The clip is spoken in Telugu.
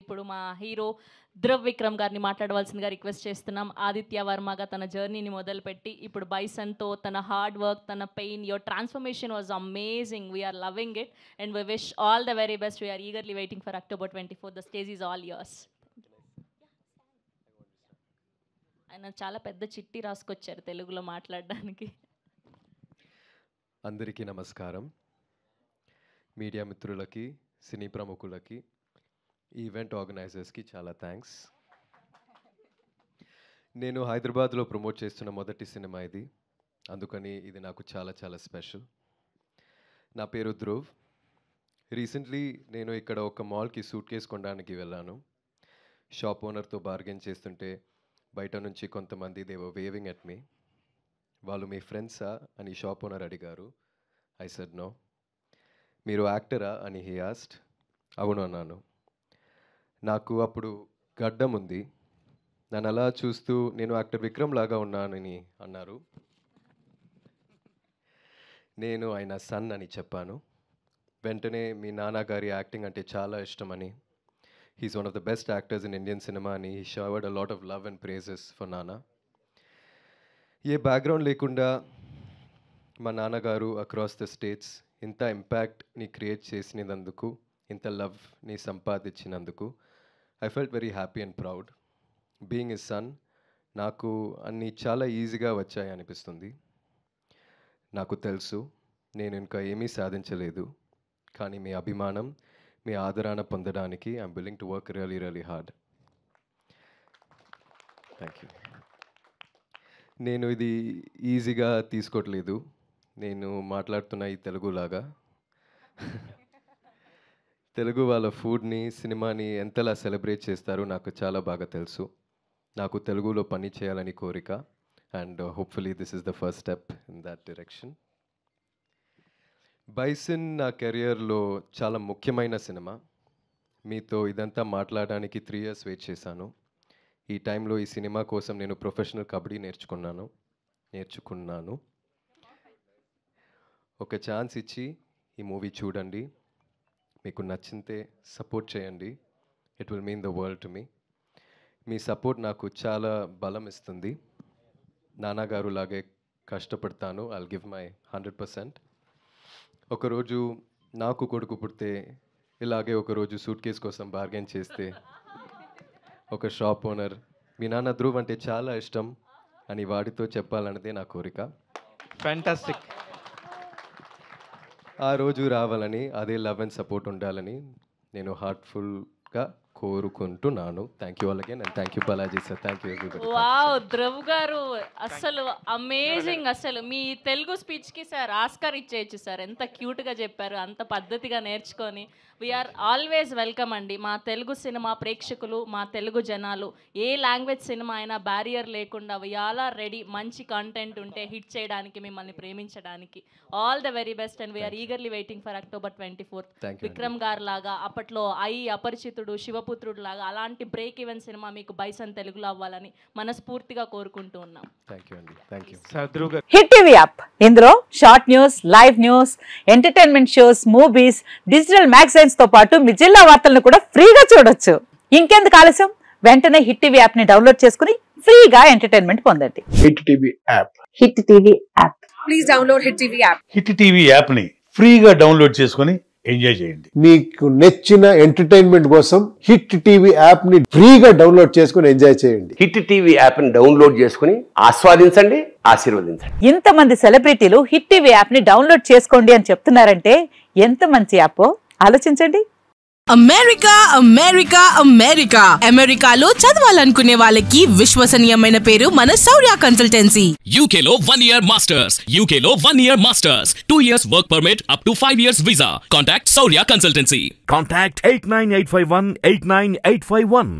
ఇప్పుడు మా హీరో ధ్రువ్ విక్రమ్ గారిని మాట్లాడవలసిందిగా రిక్వెస్ట్ చేస్తున్నాం. ఆదిత్య వర్మగా తన జర్నీని మొదలుపెట్టి ఇప్పుడు బైసన్తో తన హార్డ్ వర్క్, తన pain, your transformation was amazing. We're loving it and we wish all the very best. We're eagerly waiting for October 24. The stage is all yours. ఆయన చాలా పెద్ద చిట్టి రాసుకొచ్చారు తెలుగులో మాట్లాడడానికి. అందరికీ నమస్కారం. మీడియా మిత్రులకి, సినీ ప్రముఖులకి, ఈవెంట్ ఆర్గనైజర్స్కి చాలా థ్యాంక్స్. నేను హైదరాబాద్లో ప్రమోట్ చేస్తున్న మొదటి సినిమా ఇది, అందుకని ఇది నాకు చాలా చాలా స్పెషల్. నా పేరు ధ్రువ్. రీసెంట్లీ నేను ఇక్కడ ఒక మాల్కి సూట్ కేసు కొనడానికి వెళ్ళాను. షాప్ ఓనర్తో బార్గెన్ చేస్తుంటే బయట నుంచి కొంతమంది they were waving at me. వాళ్ళు మీ ఫ్రెండ్సా అని షాప్ ఓనర్ అడిగారు. I said no. మీరు యాక్టరా అని హీ ఆస్క్డ్. అవును అన్నాను. నాకు అప్పుడు గడ్డం ఉంది. నన్ను అలా చూస్తూ నేను యాక్టర్ విక్రమ్ లాగా ఉన్నానని అన్నారు. నేను ఆయన సన్ అని చెప్పాను. వెంటనే మీ నాన్నగారి యాక్టింగ్ అంటే చాలా ఇష్టమని, he's one of the best actors in Indian cinema and he showered a lot of love and praises for Nana. Ye background lekunda ma Nana garu across the states inta impact ni create chesinanduku, inta love ni sampadichinanduku I felt very happy and proud. Being his son, naku anni chala easy ga vachayi anipistundi. Naku telusu nenu inka emi sadhinchaledu, కానీ మీ అభిమానం, మీ ఆదరణ పొందడానికి I'm willing to work really really hard. Thank you. నేను ఇది ఈజీగా తీసుకోవట్లేదు. నేను మాట్లాడుతున్న ఈ తెలుగులాగా. తెలుగు వాళ్ళ ఫుడ్ని, సినిమాని ఎంతలా సెలబ్రేట్ చేస్తారో నాకు చాలా బాగా తెలుసు. నాకు తెలుగులో పని చేయాలని కోరిక and hopefully this is the first step in that direction. Bison నా కెరియర్లో చాలా ముఖ్యమైన సినిమా. మీతో ఇదంతా మాట్లాడడానికి 3 years వెయిట్ చేశాను. ఈ టైంలో ఈ సినిమా కోసం నేను ప్రొఫెషనల్ కబడ్డీ నేర్చుకున్నాను. ఒక ఛాన్స్ ఇచ్చి ఈ మూవీ చూడండి. మీకు నచ్చితే సపోర్ట్ చేయండి. It will mean the world to me. Me support నాకు చాలా బలం ఇస్తుంది. నాన్నగారు లాగే కష్టపడతాను. I'll give my 100%. ఒకరోజు నాకు కొడుకు పుడితే ఇలాగే ఒకరోజు సూట్ కేస్ కోసం బార్గెన్ చేస్తే ఒక షాప్ ఓనర్ మీ నాన్న ధ్రువ్ అంటే చాలా ఇష్టం అని వాడితో చెప్పాలన్నదే నా కోరిక. ఫ్యాంటాస్టిక్. ఆ రోజు రావాలని, అదే లవ్ అండ్ సపోర్ట్ ఉండాలని నేను హార్ట్ఫుల్గా కోరుకుంటున్నాను. Thank you all again and thank you Balaji sir. Thank you everybody. Wow Dhruv గారు అసలు అమేజింగ్. అసలు మీ తెలుగు స్పీచ్కి సార్ ఆస్కార్ ఇచ్చేయచ్చు సార్. ఎంత క్యూట్గా చెప్పారు, అంత పద్ధతిగా నేర్చుకొని. వీఆర్ ఆల్వేస్ వెల్కమ్ అండి. మా తెలుగు సినిమా ప్రేక్షకులు, మా తెలుగు జనాలు ఏ లాంగ్వేజ్ సినిమా అయినా బ్యారియర్ లేకుండా వీఆర్ ఆర్ రెడీ. మంచి కంటెంట్ ఉంటే హిట్ చేయడానికి, మిమ్మల్ని ప్రేమించడానికి. All the very best and we're eagerly waiting for October 24. Vikram garu లాగా, అప్పట్లో అపరిచితుడు, శివపుత్రుడు లాగా అలాంటి బ్రేక్ ఈవెన్ సినిమా మీకు బైసన్ తెలుగులో అవ్వాలని మనస్ఫూర్తిగా కోరుకుంటూ ఉన్నాం. హిట్ టీవీ యాప్, ఇందులో short news, live news, entertainment shows, movies, digital magazines తో పాటు మీ జిల్లా వార్తలను కూడా ఫ్రీగా చూడొచ్చు. ఇంకెందుకు ఆలస్యం, వెంటనే హిట్ టీవీ యాప్ ని డౌన్లోడ్ చేసుకుని ఫ్రీగా ఎంటర్టైన్మెంట్ పొందండి. Hit TV app. Hit TV app. Please download hit TV app. Hit TV app ని ఫ్రీగా డౌన్లోడ్ చేసుకుని ఎంజాయ్ చేయండి. మీకు నచ్చిన ఎంటర్టైన్మెంట్ కోసం హిట్ టీవీ యాప్ ని ఫ్రీగా డౌన్లోడ్ చేసుకుని ఎంజాయ్ చేయండి. హిట్ టీవీ యాప్ ని డౌన్లోడ్ చేసుకుని ఆస్వాదించండి, ఆశీర్వదించండి. ఇంతమంది సెలబ్రిటీలు హిట్ టీవీ యాప్ ని డౌన్లోడ్ చేసుకోండి అని చెప్తున్నారంటే ఎంత మంచి యాప్ ఆలోచించండి. అమెరికా అమెరికా అమెరికా అమెరికాలో చదవాలనుకునే వాళ్ళకి విశ్వసనీయమైన పేరు మన శౌర్య కన్సల్టెన్సీ. UK లో 1 year masters, UK లో 1 year masters, 2 years work permit up to 5 years visa. Contact Shaurya Consultancy. Contact 89851 89851.